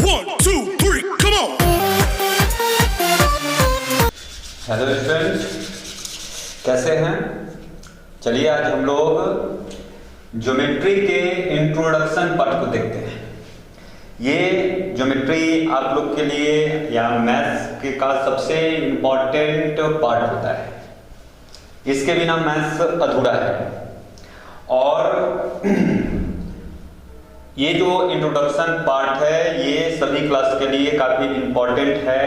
1, 2, 3, come on! Hello student, कैसे हैं? चलिए आज हम लोग ज्योमेट्री के इंट्रोडक्शन पार्ट को देखते हैं। ये ज्योमेट्री आप लोग के लिए या मैथ्स के का सबसे इम्पोर्टेंट पार्ट होता है। इसके बिना मैथ्स अधूरा है। और ये जो इंट्रोडक्शन पार्ट है ये सभी क्लास के लिए काफी इम्पोर्टेंट है,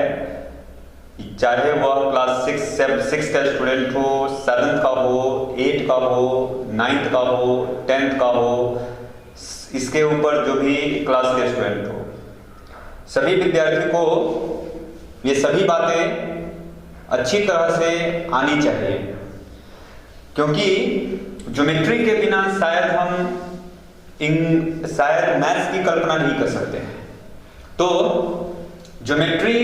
चाहे वह क्लास 6 का स्टूडेंट हो, 7th का हो, 8 का हो, 9th का हो, 10th का हो, इसके ऊपर जो भी क्लास के स्टूडेंट हो, सभी विद्यार्थी को ये सभी बातें अच्छी तरह से आनी चाहिए, क्योंकि ज्योमेट्री के बिना शायद मैथ्स की कल्पना नहीं कर सकते हैं। तो ज्योमेट्री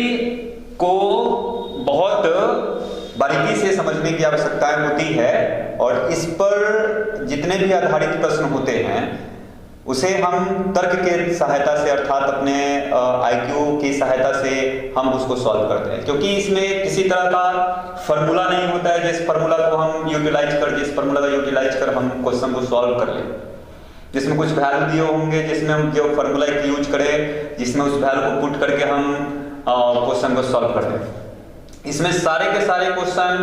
को बहुत बारीकी से समझने की आवश्यकता होती है और इस पर जितने भी आधारित प्रश्न होते हैं उसे हम तर्क के सहायता से अर्थात अपने IQ की सहायता से हम उसको सॉल्व करते हैं, क्योंकि इसमें किसी तरह का फॉर्मूला नहीं होता है जिस फार्मूला को हम जिस फार्मूला का यूटिलाइज कर हम क्वेश्चन को सॉल्व कर लें, जिसमें कुछ वैल्यू दिए होंगे जिसमें हम जो फार्मूला यूज करें जिसमें उस वैल्यू को पुट करके हम क्वेश्चन को सॉल्व कर लें। इसमें सारे के सारे क्वेश्चन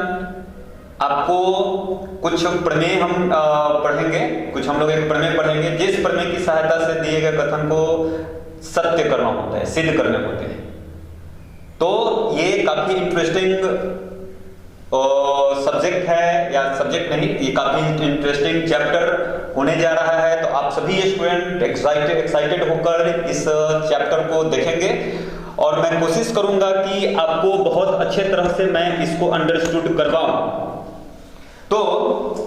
आपको कुछ प्रमेय हम पढ़ेंगे, कुछ हम लोग एक प्रमेय पढ़ेंगे जिस प्रमेय की सहायता से दिए गए कथन को सत्य करना होता है, सिद्ध करने होते हैं। तो ये काफी इंटरेस्टिंग सब्जेक्ट है, या सब्जेक्ट नहीं, ये काफी इंटरेस्टिंग चैप्टर होने जा रहा है। तो आप सभी स्टूडेंट एक्साइटेड होकर इस चैप्टर को देखेंगे और मैं कोशिश करूंगा कि आपको बहुत अच्छे तरह से मैं इसको अंडरस्टूड करवाऊं। तो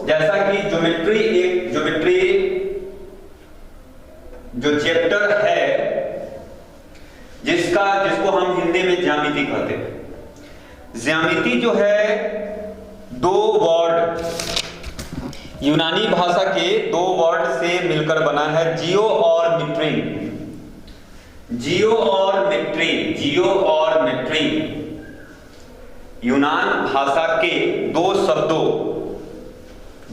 जैसा कि ज्योमेट्री जो चैप्टर है जिसको हम हिंदी में ज्यामिति कहते हैं। ज्यामिति जो है दो वर्ड, यूनानी भाषा के दो वर्ड से मिलकर बना है, जियो और मेट्री। यूनान भाषा के दो शब्दों,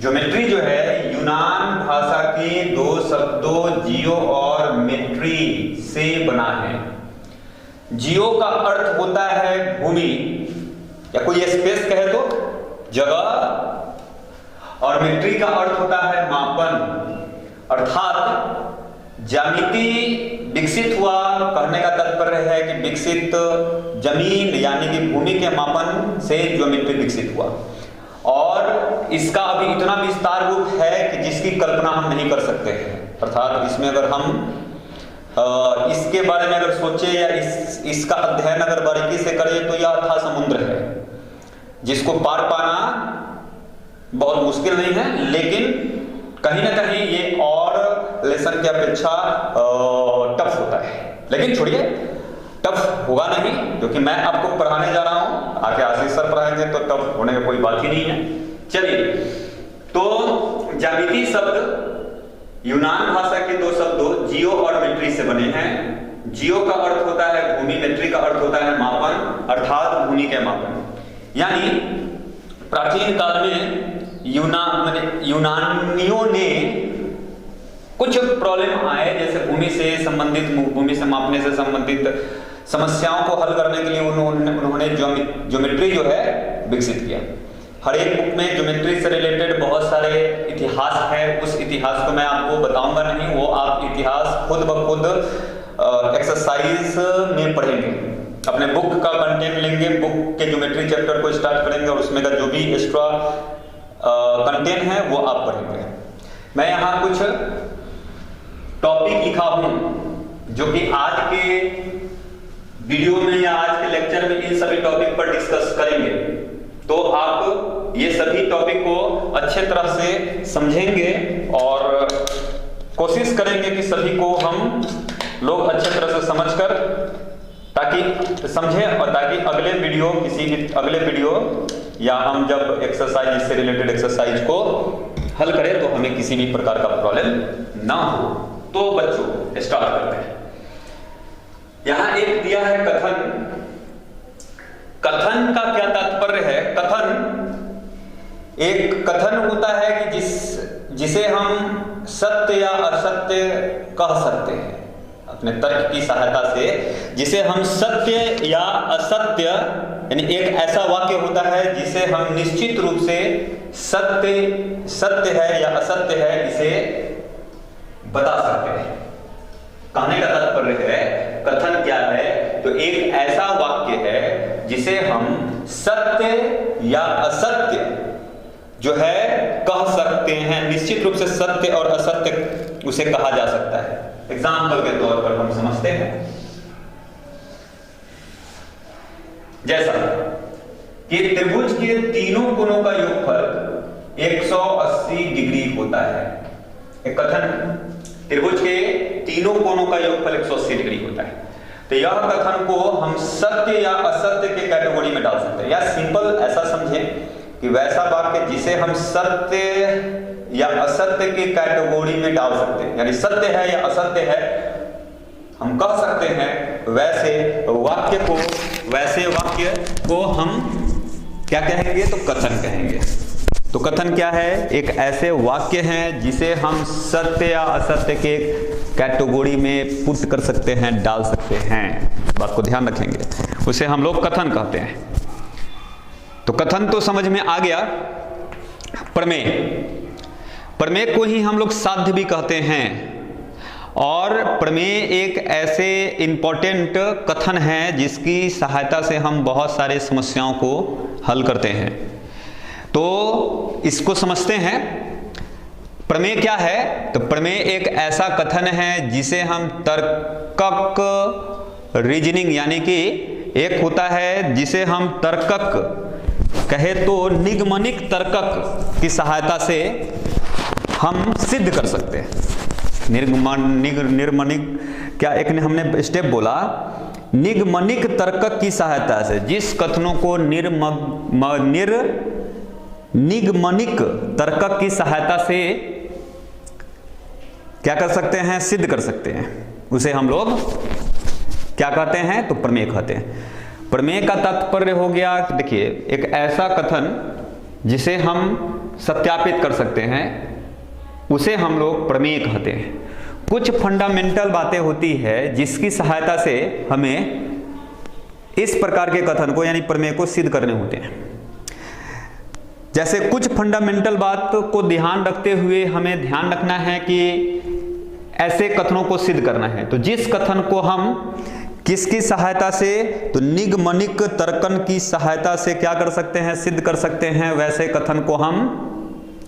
ज्योमेट्री जो है यूनान भाषा के दो शब्दों जियो और मेट्री से बना है। जियो का अर्थ होता है भूमि या कोई स्पेस कहे तो जगह, और मेट्री का अर्थ होता है मापन। अर्थात ज्यामिति विकसित हुआ, कहने का तात्पर्य है कि विकसित जमीन यानी कि भूमि के मापन से ज्योमेट्री विकसित हुआ। और इसका अभी इतना विस्तार रूप है कि जिसकी कल्पना हम नहीं कर सकते हैं। अर्थात इसमें अगर हम इसके बारे में अगर सोचे या इसका अध्ययन अगर बारीकी से करें तो यह अथाह समुद्र है जिसको पार पाना बहुत मुश्किल नहीं है, लेकिन कहीं ना कहीं ये और लेसन की अपेक्षा टफ होता है। लेकिन छोड़िए, टफ होगा नहीं, क्योंकि मैं आपको पढ़ाने जा रहा हूं, आके आशीष सर पढ़ाएंगे तो टफ होने का कोई बात ही नहीं है। चलिए, तो ज्यामिति शब्द यूनान भाषा के दो शब्दों जियो और मेट्री से बने हैं। जियो का अर्थ होता है भूमि, मेट्री का अर्थ होता है मापन, अर्थात भूमि के मापन। यानी प्राचीन काल में यूनानियों ने कुछ प्रॉब्लम आए, जैसे भूमि से मापने से संबंधित समस्याओं को हल करने के लिए उन्होंने ज्योमेट्री जो है विकसित किया। हर एक बुक में ज्योमेट्री से रिलेटेड बहुत सारे इतिहास है, उस इतिहास को मैं आपको बताऊंगा नहीं, वो आप इतिहास खुद ब खुद एक्सरसाइज में पढ़ेंगे। अपने बुक का कंटेंट लेंगे, बुक के ज्योमेट्री चैप्टर को स्टार्ट करेंगे और उसमें का जो भी एक्स्ट्रा कंटेंट है वो आप पढ़ेंगे। मैं यहाँ कुछ टॉपिक लिखा हूं जो कि आज के वीडियो में या आज के लेक्चर में इन सभी टॉपिक पर डिस्कस करेंगे। तो आप ये सभी टॉपिक को अच्छे तरह से समझेंगे और कोशिश करेंगे कि सभी को हम लोग अच्छे तरह से समझकर ताकि समझें और ताकि अगले वीडियो या हम जब एक्सरसाइज इससे रिलेटेड एक्सरसाइज को हल करें तो हमें किसी भी प्रकार का प्रॉब्लम ना हो। तो बच्चों स्टार्ट करते हैं। यहां एक दिया है कथन। कथन का क्या तात्पर्य है? कथन एक कथन होता है कि जिसे हम सत्य या असत्य कह सकते हैं अपने तर्क की सहायता से, जिसे हम सत्य या असत्य, यानी एक ऐसा वाक्य होता है जिसे हम निश्चित रूप से सत्य है या असत्य है इसे बता सकते हैं। कहने का तात्पर्य है कथन क्या है? तो एक ऐसा वाक्य है जिसे हम सत्य या असत्य जो है कह सकते हैं, निश्चित रूप से सत्य और असत्य उसे कहा जा सकता है। एग्जाम्पल के तौर पर हम समझते हैं, जैसा कि त्रिभुज के तीनों कोणों का योगफल 180 डिग्री होता है। एक कथन, त्रिभुज के तीनों कोणों का योगफल 180 डिग्री होता है। तो यह कथन को हम सत्य या असत्य के कैटेगरी में डाल सकते हैं, या सिंपल ऐसा समझें कि वैसा वाक्य जिसे हम सत्य या असत्य की कैटेगरी में डाल सकते हैं, यानी सत्य है या असत्य है हम कह सकते हैं, वैसे वाक्य को हम क्या कहेंगे? तो कथन कहेंगे। तो कथन क्या है? एक ऐसे वाक्य हैं जिसे हम सत्य या असत्य के कैटेगरी में पुट कर सकते हैं, डाल सकते हैं। बात को ध्यान रखेंगे, उसे हम लोग कथन कहते हैं। तो कथन तो समझ में आ गया। प्रमेय को ही हम लोग साध्य भी कहते हैं, और प्रमेय एक ऐसे इंपॉर्टेंट कथन है जिसकी सहायता से हम बहुत सारे समस्याओं को हल करते हैं। तो इसको समझते हैं। प्रमेय क्या है? तो प्रमेय एक ऐसा कथन है जिसे हम तर्कक रीजनिंग, यानी कि एक होता है जिसे हम तर्कक कहे तो निगमनिक तर्कक की सहायता से हम सिद्ध कर सकते हैं। निर्मनिक क्या एक ने हमने स्टेप बोला, निगमनिक तर्कक की सहायता से जिस कथनों को निगमनिक तर्कक की सहायता से क्या कर सकते हैं? सिद्ध कर सकते हैं, उसे हम लोग क्या कहते हैं? तो प्रमेय कहते हैं। प्रमेय का तात्पर्य हो गया, देखिए, एक ऐसा कथन जिसे हम सत्यापित कर सकते हैं उसे हम लोग प्रमेय कहते हैं। कुछ फंडामेंटल बातें होती है जिसकी सहायता से हमें इस प्रकार के कथन को यानी प्रमेय को सिद्ध करने होते हैं। जैसे कुछ फंडामेंटल बात को ध्यान रखते हुए हमें ध्यान रखना है कि ऐसे कथनों को सिद्ध करना है। तो जिस कथन को हम किसकी सहायता से? तो निगमनिक तर्कन की सहायता से क्या कर सकते हैं? सिद्ध कर सकते हैं। वैसे कथन को हम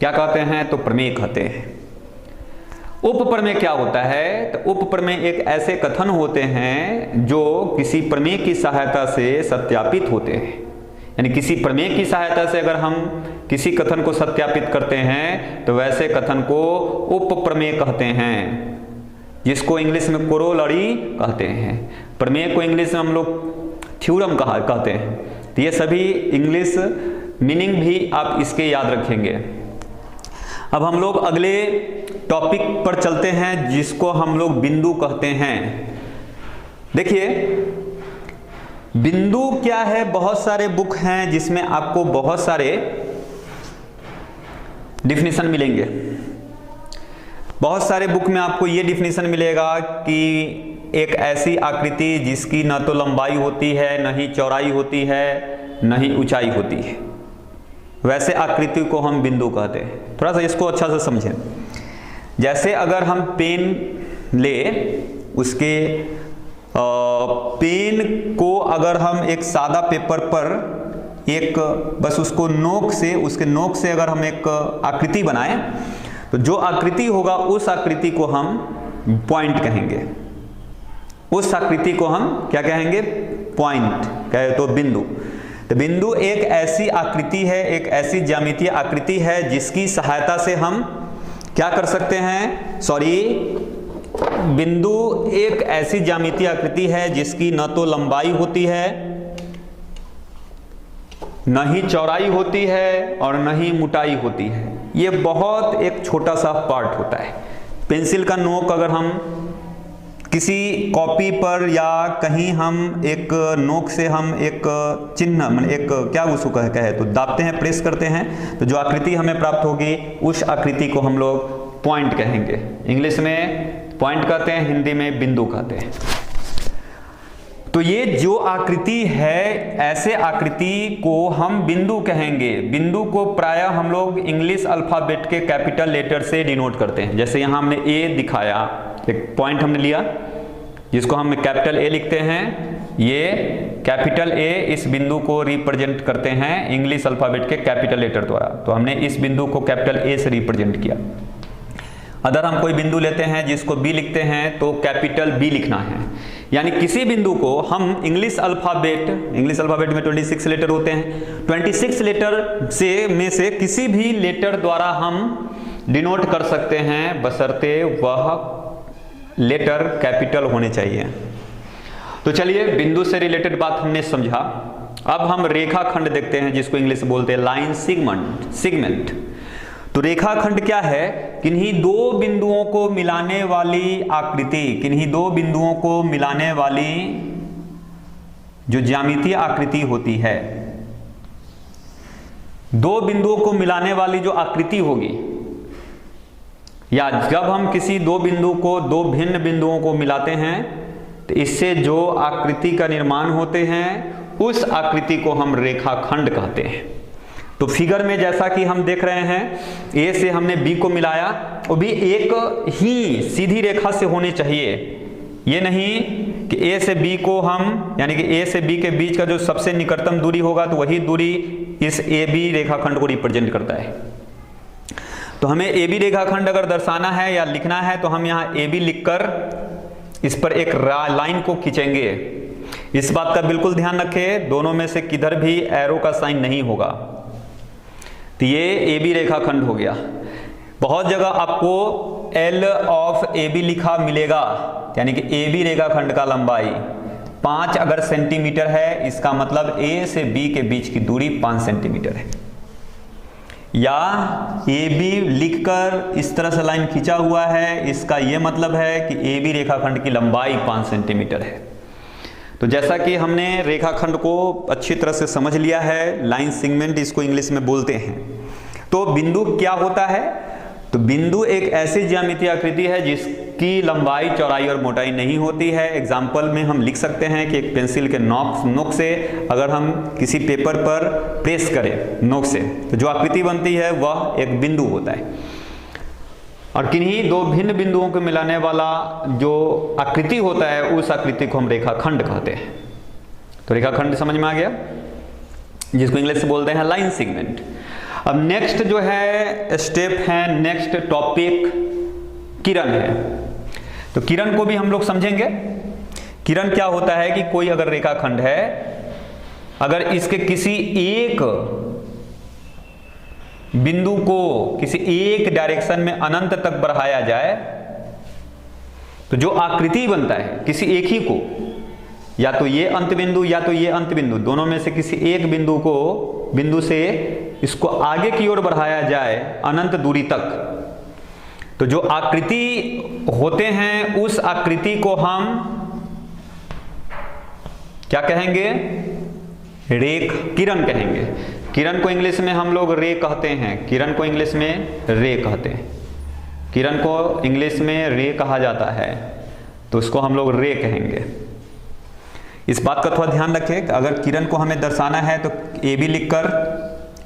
क्या कहते हैं? तो प्रमेय कहते हैं। उपप्रमेय क्या होता है? तो उपप्रमेय एक ऐसे कथन होते हैं जो किसी प्रमेय की सहायता से सत्यापित होते हैं। यानी किसी प्रमेय की सहायता से अगर हम किसी कथन को सत्यापित करते हैं तो वैसे कथन को उपप्रमेय कहते हैं, जिसको इंग्लिश में कोरोलरी कहते हैं। प्रमेय को इंग्लिश में हम लोग थ्योरम कहते हैं। तो ये सभी इंग्लिश मीनिंग भी आप इसके याद रखेंगे। अब हम लोग अगले टॉपिक पर चलते हैं जिसको हम लोग बिंदु कहते हैं। देखिए, बिंदु क्या है? बहुत सारे बुक हैं जिसमें आपको बहुत सारे डिफिनीशन मिलेंगे। बहुत सारे बुक में आपको ये डिफिनीशन मिलेगा कि एक ऐसी आकृति जिसकी न तो लंबाई होती है, न ही चौड़ाई होती है, न ही ऊंचाई होती है, वैसे आकृति को हम बिंदु कहते हैं। थोड़ा सा इसको अच्छा से समझें। जैसे अगर हम पेन ले, उसके पेन को अगर हम एक सादा पेपर पर एक बस उसको उसके नोक से अगर हम एक आकृति बनाएं तो जो आकृति होगा उस आकृति को हम पॉइंट कहेंगे। उस आकृति को हम क्या कहेंगे? पॉइंट कहे तो बिंदु। तो बिंदु एक ऐसी आकृति है, एक ऐसी ज्यामितीय आकृति है जिसकी सहायता से हम क्या कर सकते हैं? बिंदु एक ऐसी ज्यामितीय आकृति है जिसकी न तो लंबाई होती है, न ही चौड़ाई होती है और न ही मोटाई होती है। ये बहुत एक छोटा सा पार्ट होता है। पेंसिल का नोक अगर हम किसी कॉपी पर या कहीं हम एक नोक से हम एक चिन्ह मतलब एक क्या उसको कहे तो दाबते हैं, प्रेस करते हैं, तो जो आकृति हमें प्राप्त होगी उस आकृति को हम लोग पॉइंट कहेंगे। इंग्लिश में पॉइंट कहते हैं, हिंदी में बिंदु कहते हैं। तो ये जो आकृति है, ऐसे आकृति को हम बिंदु कहेंगे। बिंदु को प्रायः हम लोग इंग्लिश अल्फाबेट के कैपिटल लेटर से डिनोट करते हैं। जैसे यहाँ हमने ए दिखाया, एक पॉइंट हमने लिया जिसको हम कैपिटल ए लिखते हैं। ये कैपिटल ए इस बिंदु को रिप्रेजेंट करते हैं इंग्लिश अल्फाबेट के कैपिटल लेटर द्वारा। तो हमने इस बिंदु को कैपिटल ए से रिप्रेजेंट किया। अगर हम कोई बिंदु लेते हैं जिसको बी लिखते हैं तो कैपिटल बी लिखना है। यानी किसी बिंदु को हम इंग्लिश अल्फाबेट में 26 लेटर होते हैं, 26 लेटर से किसी भी लेटर द्वारा हम डिनोट कर सकते हैं, बशर्ते वह लेटर कैपिटल होने चाहिए। तो चलिए, बिंदु से रिलेटेड बात हमने समझा। अब हम रेखाखंड देखते हैं जिसको इंग्लिश में बोलते हैं लाइन सेगमेंट। तो रेखाखंड क्या है? किन्हीं दो बिंदुओं को मिलाने वाली आकृति, किन्हीं दो बिंदुओं को मिलाने वाली जो ज्यामितीय आकृति होती है, दो बिंदुओं को मिलाने वाली जो आकृति होगी, या जब हम किसी दो बिंदु को, दो भिन्न बिंदुओं को मिलाते हैं तो इससे जो आकृति का निर्माण होते हैं उस आकृति को हम रेखाखंड कहते हैं। तो फिगर में जैसा कि हम देख रहे हैं, ए से हमने बी को मिलाया, वो भी एक ही सीधी रेखा से होनी चाहिए। ये नहीं कि ए से बी को हम, यानी कि ए से बी के बीच का जो सबसे निकटतम दूरी होगा तो वही दूरी इस ए बी रेखाखंड को रिप्रेजेंट करता है। तो हमें ए बी रेखाखंड अगर दर्शाना है या लिखना है तो हम यहाँ ए बी लिखकर इस पर एक लाइन को खींचेंगे। इस बात का बिल्कुल ध्यान रखें, दोनों में से किधर भी एरो का साइन नहीं होगा। तो ये ए बी रेखाखंड हो गया। बहुत जगह आपको एल ऑफ ए बी लिखा मिलेगा, यानी कि ए बी रेखाखंड का लंबाई 5 अगर सेंटीमीटर है, इसका मतलब ए से बी के बीच की दूरी 5 सेंटीमीटर है। या ए बी लिखकर इस तरह से लाइन खींचा हुआ है, इसका यह मतलब है कि ए बी रेखाखंड की लंबाई 5 सेंटीमीटर है। तो जैसा कि हमने रेखाखंड को अच्छी तरह से समझ लिया है, लाइन सेगमेंट इसको इंग्लिश में बोलते हैं। तो बिंदु क्या होता है? तो बिंदु एक ऐसी ज्यामितीय आकृति है जिसकी लंबाई, चौड़ाई और मोटाई नहीं होती है। एग्जाम्पल में हम लिख सकते हैं कि एक पेंसिल के नोक से अगर हम किसी पेपर पर प्रेस करें नोक से, तो जो आकृति बनती है वह एक बिंदु होता है। और किन्हीं दो भिन्न बिंदुओं को मिलाने वाला जो आकृति होता है उस आकृति को हम रेखाखंड कहते हैं। तो रेखाखंड समझ में आ गया, जिसको इंग्लिश से बोलते हैं लाइन सेगमेंट। अब नेक्स्ट जो है स्टेप है, नेक्स्ट टॉपिक किरण है। तो किरण को भी हम लोग समझेंगे। किरण क्या होता है कि कोई अगर रेखाखंड है, अगर इसके किसी एक बिंदु को किसी एक डायरेक्शन में अनंत तक बढ़ाया जाए तो जो आकृति बनता है किसी एक ही को, या तो ये अंत बिंदु या तो ये अंत बिंदु, दोनों में से किसी एक बिंदु से इसको आगे की ओर बढ़ाया जाए अनंत दूरी तक, तो जो आकृति होते हैं उस आकृति को हम क्या कहेंगे? किरण कहेंगे। किरण को इंग्लिश में हम लोग रे कहते हैं। किरण को इंग्लिश में रे कहते हैं। किरण को इंग्लिश में रे कहा जाता है, तो उसको हम लोग रे कहेंगे। इस बात का थोड़ा ध्यान रखें कि अगर किरण को हमें दर्शाना है तो ए बी लिखकर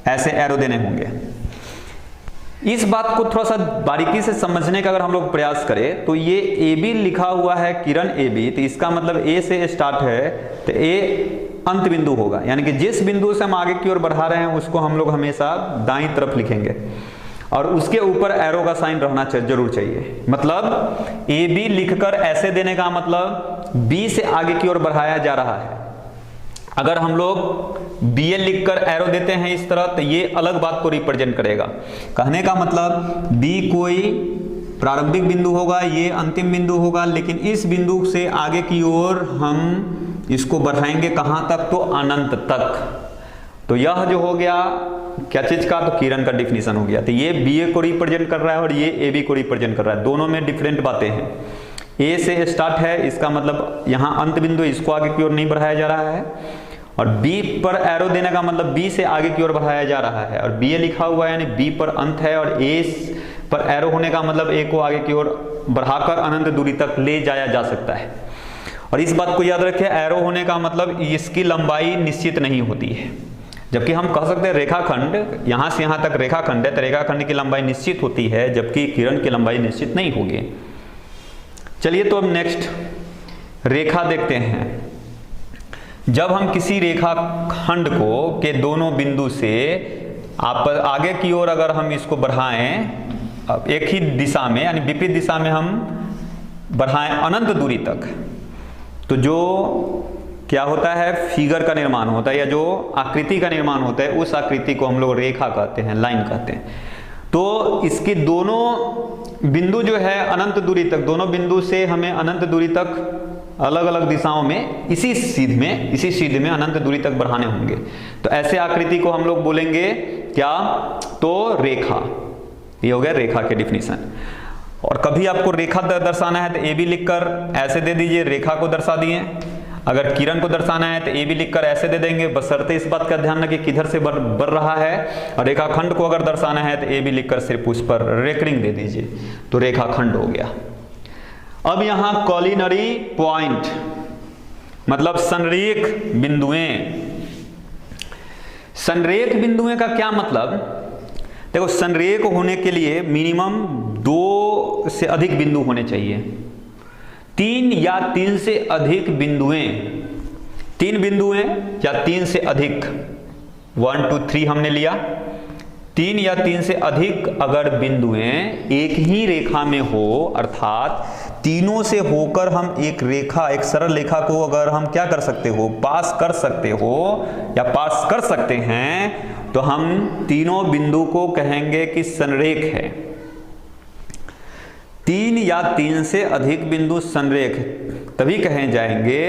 ऐसे एरो देने होंगे। इस बात को थोड़ा सा बारीकी से समझने का अगर हम लोग प्रयास करें तो ये ए बी लिखा हुआ है, किरण ए बी, तो इसका मतलब ए से स्टार्ट है तो ए अंत बिंदु होगा। यानी कि जिस बिंदु से हम आगे की ओर बढ़ा रहे हैं उसको हम लोग हमेशा दाईं तरफ लिखेंगे और उसके ऊपर एरो का साइन रहना जरूर चाहिए। मतलब ए बी लिखकर ऐसे देने का मतलब बी से आगे की ओर बढ़ाया जा रहा है। अगर हम लोग बी ए लिखकर एरो देते हैं इस तरह, तो ये अलग बात को रिप्रेजेंट करेगा। कहने का मतलब बी कोई प्रारंभिक बिंदु होगा, ये अंतिम बिंदु होगा, लेकिन इस बिंदु से आगे की ओर हम इसको बढ़ाएंगे कहां तक? तो अनंत तक। तो यह जो हो गया क्या चीज का? तो किरण का डिफिनीशन हो गया। तो ये बी ए को रिप्रेजेंट कर रहा है और ये ए बी को रिप्रेजेंट कर रहा है। दोनों में डिफरेंट बातें हैं। ए से स्टार्ट है, इसका मतलब यहाँ अंत बिंदु, इसको आगे की ओर नहीं बढ़ाया जा रहा है, और बी पर एरो देने का मतलब बी से आगे की ओर बढ़ाया जा रहा है, और बी ए लिखा हुआ है यानी बी पर अंत है, और ए पर एरो होने का मतलब ए को आगे की ओर बढ़ाकर अनंत दूरी तक ले जाया जा सकता है। और इस बात को याद रखें, एरो होने का मतलब इसकी लंबाई निश्चित नहीं होती है, जबकि हम कह सकते हैं रेखाखंड, यहाँ से यहाँ तक रेखाखंड है तो रेखाखंड की लंबाई निश्चित होती है, जबकि किरण की लंबाई निश्चित नहीं होगी। चलिए तो अब नेक्स्ट रेखा देखते हैं। जब हम किसी रेखाखंड को के दोनों बिंदु से आप आगे की ओर अगर हम इसको बढ़ाएं, अब एक ही दिशा में यानी विपरीत दिशा में हम बढ़ाएं अनंत दूरी तक, तो जो क्या होता है, फिगर का निर्माण होता है या जो आकृति का निर्माण होता है, उस आकृति को हम लोग रेखा कहते हैं, लाइन कहते हैं। तो इसके दोनों बिंदु जो है अनंत दूरी तक, दोनों बिंदु से हमें अनंत दूरी तक अलग अलग दिशाओं में इसी सीध में अनंत दूरी तक बढ़ाने होंगे। तो ऐसे आकृति को हम लोग बोलेंगे क्या, तो रेखा। ये हो गया रेखा के डिफिनीशन। और कभी आपको रेखा दर्शाना है तो ए बी लिखकर ऐसे दे दीजिए, रेखा को दर्शा दिए। अगर किरण को दर्शाना है तो ए बी लिखकर ऐसे दे देंगे, बशर्ते इस बात का ध्यान रखें किधर से बढ़ रहा है। और रेखाखंड को अगर दर्शाना है तो ए बी लिखकर सिर्फ उस पर रेकरिंग दे दीजिए, तो रेखाखंड हो गया। अब यहां कॉलिनरी पॉइंट मतलब संरेख बिंदुएं। संरेख बिंदुएं का क्या मतलब, देखो संरेख होने के लिए मिनिमम 2 से अधिक बिंदु होने चाहिए। 3 या 3 से अधिक बिंदुएं, 3 बिंदुएं या 3 से अधिक, 1 2 3 हमने लिया। 3 या 3 से अधिक अगर बिंदुएं एक ही रेखा में हो, अर्थात तीनों से होकर हम एक रेखा, एक सरल रेखा को अगर हम क्या कर सकते हो, पास कर सकते हो या पास कर सकते हैं, तो हम तीनों बिंदु को कहेंगे कि संरेख है। 3 या 3 से अधिक बिंदु संरेख तभी कहे जाएंगे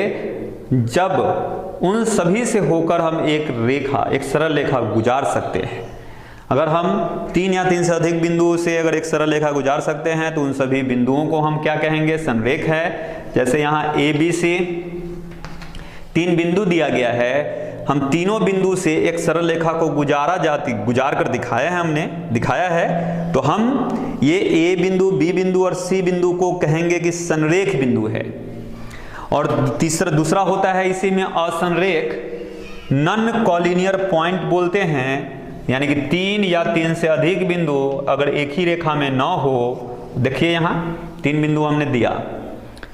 जब उन सभी से होकर हम एक रेखा, एक सरल रेखा गुजार सकते हैं। अगर हम 3 या 3 से अधिक बिंदुओं से अगर एक सरल रेखा गुजार सकते हैं तो उन सभी बिंदुओं को हम क्या कहेंगे, संरेख है। जैसे यहाँ ए बी सी 3 बिंदु दिया गया है, हम तीनों बिंदु से एक सरल रेखा को गुजार कर दिखाया है, हमने दिखाया है, तो हम ये ए बिंदु, बी बिंदु और सी बिंदु को कहेंगे कि संरेख बिंदु है। और दूसरा होता है इसी में असंरेख, नॉन कॉलिनियर पॉइंट बोलते हैं, यानी कि 3 या 3 से अधिक बिंदु अगर एक ही रेखा में न हो। देखिए यहाँ 3 बिंदु हमने दिया,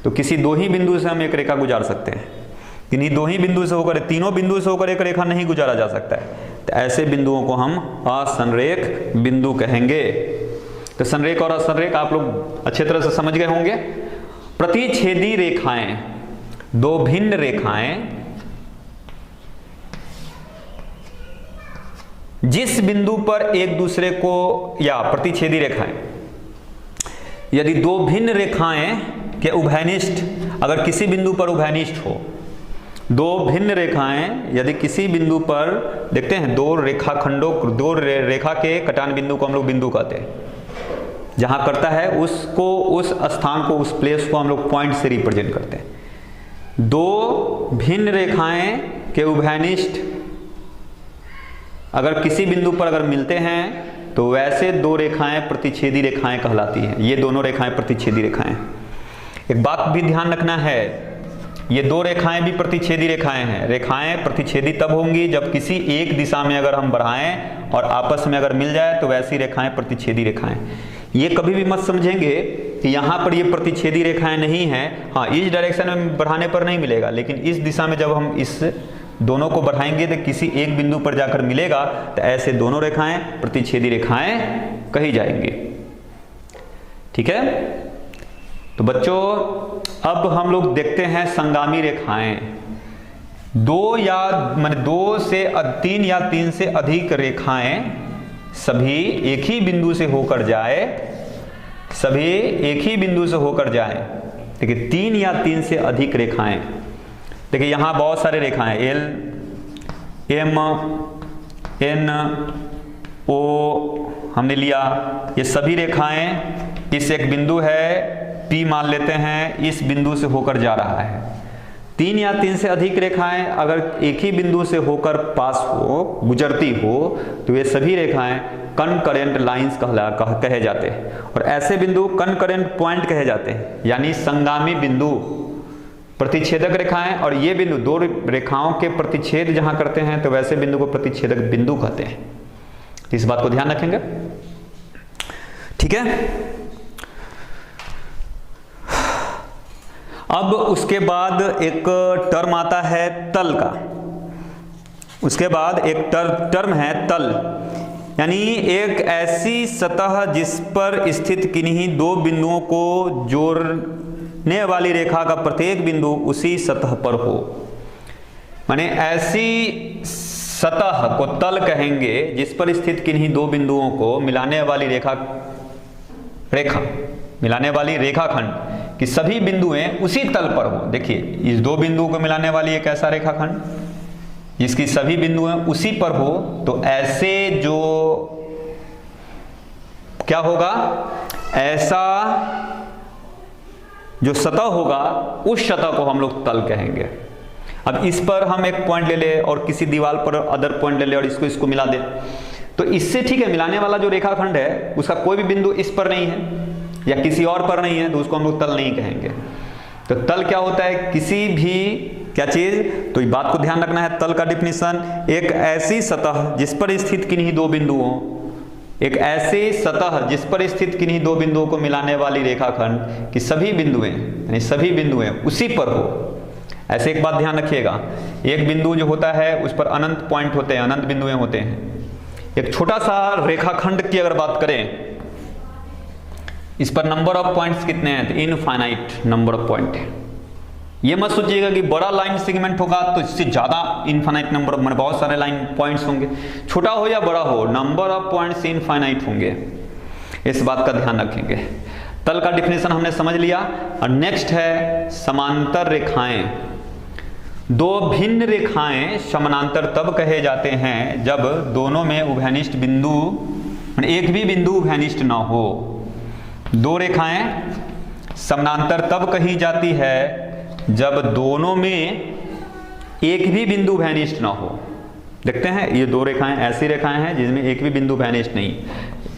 तो किसी 2 ही बिंदु से हम एक रेखा गुजार सकते हैं, किन्हीं 2 ही बिंदु से होकर, तीनों बिंदु से होकर एक रेखा नहीं गुजारा जा सकता है। तो ऐसे बिंदुओं को हम असंरेख बिंदु कहेंगे। तो संरेख और असंरेख आप लोग अच्छे तरह से समझ गए होंगे। प्रतिच्छेदी रेखाएं, 2 भिन्न रेखाएं जिस बिंदु पर एक दूसरे को, या प्रतिच्छेदी रेखाएं, यदि 2 भिन्न रेखाएं के उभयनिष्ठ, अगर किसी बिंदु पर उभयनिष्ठ हो, 2 भिन्न रेखाएं यदि किसी बिंदु पर, देखते हैं 2 रेखाखंडों, 2 रेखा के कटान बिंदु को हम लोग बिंदु कहते हैं, जहां करता है उसको, उस स्थान को, उस प्लेस को हम लोग पॉइंट से रिप्रेजेंट करते हैं। 2 भिन्न रेखाएं के उभयनिष्ठ अगर किसी बिंदु पर अगर मिलते हैं तो वैसे 2 रेखाएं प्रतिच्छेदी रेखाएं कहलाती हैं। ये दोनों रेखाएं प्रतिच्छेदी रेखाएं। एक बात भी ध्यान रखना है, ये 2 रेखाएं भी प्रतिच्छेदी रेखाएं हैं। रेखाएं प्रतिच्छेदी तब होंगी जब किसी एक दिशा में अगर हम बढ़ाएं और आपस में अगर मिल जाए तो वैसी रेखाएं प्रतिच्छेदी रेखाएं। ये कभी भी मत समझेंगे कि यहाँ पर ये प्रतिच्छेदी रेखाएं नहीं हैं, हाँ इस डायरेक्शन में बढ़ाने पर नहीं मिलेगा, लेकिन इस दिशा में जब हम इस दोनों को बढ़ाएंगे तो किसी एक बिंदु पर जाकर मिलेगा, तो ऐसे दोनों रेखाएं प्रतिच्छेदी रेखाएं कही जाएंगी। ठीक है, तो बच्चों अब हम लोग देखते हैं संगामी रेखाएं। 2 से 3 या 3 से अधिक रेखाएं सभी एक ही बिंदु से होकर जाए, सभी एक ही बिंदु से होकर जाए। देखिए 3 या 3 से अधिक रेखाएं, देखिए यहाँ बहुत सारे रेखाएं, L, M, N, O हमने लिया। ये सभी रेखाएं इस एक बिंदु है P मान लेते हैं, इस बिंदु से होकर जा रहा है। 3 या 3 से अधिक रेखाएं अगर एक ही बिंदु से होकर पास हो, गुजरती हो, तो ये सभी रेखाएं कनकरेंट लाइंस कहे जाते हैं। और ऐसे बिंदु कनकरेंट पॉइंट कहे जाते हैं, यानी संगामी बिंदु, प्रतिच्छेदक रेखाएं। और ये बिंदु दो रेखाओं के प्रतिच्छेद जहां करते हैं तो वैसे बिंदु को प्रतिच्छेदक बिंदु कहते हैं। इस बात को ध्यान रखेंगे, ठीक है। अब उसके बाद एक टर्म आता है तल का। उसके बाद एक टर्म है तल, यानी एक ऐसी सतह जिस पर स्थित किन्हीं दो बिंदुओं को जोड़ने वाली रेखा का प्रत्येक बिंदु उसी सतह पर हो। माने ऐसी सतह को तल कहेंगे जिस पर स्थित किन्हीं दो बिंदुओं को मिलाने वाली मिलाने वाली रेखाखंड कि सभी बिंदुएं उसी तल पर हो। देखिए, इस दो बिंदुओं को मिलाने वाली एक ऐसा रेखाखंड जिसकी सभी बिंदुएं उसी पर हो, तो ऐसे जो क्या होगा, ऐसा जो सतह होगा उस सतह को हम लोग तल कहेंगे। अब इस पर हम एक पॉइंट ले ले और किसी दीवार पर अदर पॉइंट ले ले और इसको मिला दे, तो इससे ठीक है, मिलाने वाला जो रेखाखंड है उसका कोई भी बिंदु इस पर नहीं है या किसी और पर नहीं है, तो उसको हम लोग तल नहीं कहेंगे। तो तल क्या होता है, किसी भी क्या चीज, तो इस बात को ध्यान रखना है। तल का डिफिनीशन, एक ऐसी सतह जिस पर स्थित किन्हीं दो बिंदुओं, एक ऐसी सतह जिस पर स्थित किन्हीं दो बिंदुओं को मिलाने वाली रेखाखंड कि सभी बिंदुएं, यानी सभी बिंदुएं उसी पर हो। ऐसे एक बात ध्यान रखिएगा, एक बिंदु जो होता है उस पर अनंत पॉइंट होते हैं, अनंत बिंदुएं होते हैं। एक छोटा सा रेखाखंड की अगर बात करें, इस पर नंबर ऑफ पॉइंट्स कितने हैं, तो इनफाइनाइट नंबर ऑफ पॉइंट है। ये मत सोचिएगा कि बड़ा लाइन सेगमेंट होगा तो इससे ज्यादा इनफाइनाइट नंबर ऑफ, बहुत सारे लाइन पॉइंट्स होंगे, छोटा हो या बड़ा हो, नंबर ऑफ पॉइंट्स इनफाइनाइट होंगे। इस बात का ध्यान रखेंगे। तल का डिफिनेशन हमने समझ लिया। और नेक्स्ट है समांतर रेखाएं। दो भिन्न रेखाएं समानांतर तब कहे जाते हैं जब दोनों में उभयनिष्ठ बिंदु, एक भी बिंदु उभयनिष्ठ ना हो। दो रेखाएं समानांतर तब कही जाती है जब दोनों में एक भी बिंदु उभयनिष्ठ ना हो। देखते हैं, ये दो रेखाएं ऐसी रेखाएं हैं जिसमें एक भी बिंदु उभयनिष्ठ नहीं।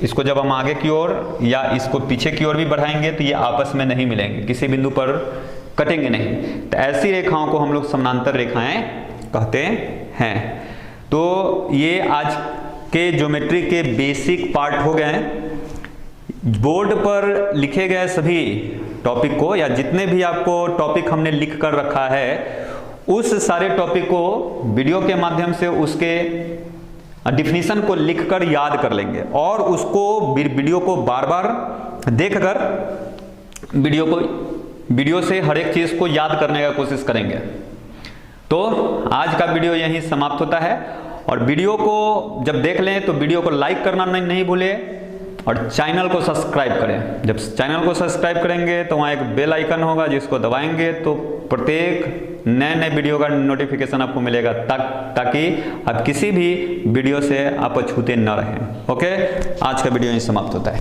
इसको जब हम आगे की ओर या इसको पीछे की ओर भी बढ़ाएंगे तो ये आपस में नहीं मिलेंगे, किसी बिंदु पर कटेंगे नहीं। तो ऐसी रेखाओं को हम लोग समानांतर रेखाएं कहते हैं। तो ये आज के ज्योमेट्री के बेसिक पार्ट हो गए हैं। बोर्ड पर लिखे गए सभी टॉपिक को, या जितने भी आपको टॉपिक हमने लिख कर रखा है, उस सारे टॉपिक को वीडियो के माध्यम से उसके डिफिनीशन को लिखकर याद कर लेंगे और उसको वीडियो को बार बार देखकर वीडियो से हर एक चीज को याद करने का कोशिश करेंगे। तो आज का वीडियो यहीं समाप्त होता है। और वीडियो को जब देख लें तो वीडियो को लाइक करना नहीं भूलें और चैनल को सब्सक्राइब करें। जब चैनल को सब्सक्राइब करेंगे तो वहाँ एक बेल आइकन होगा जिसको दबाएंगे तो प्रत्येक नए वीडियो का नोटिफिकेशन आपको मिलेगा, ताकि आप किसी भी वीडियो से आप अछूते न रहें। ओके, आज का वीडियो यहीं समाप्त होता है।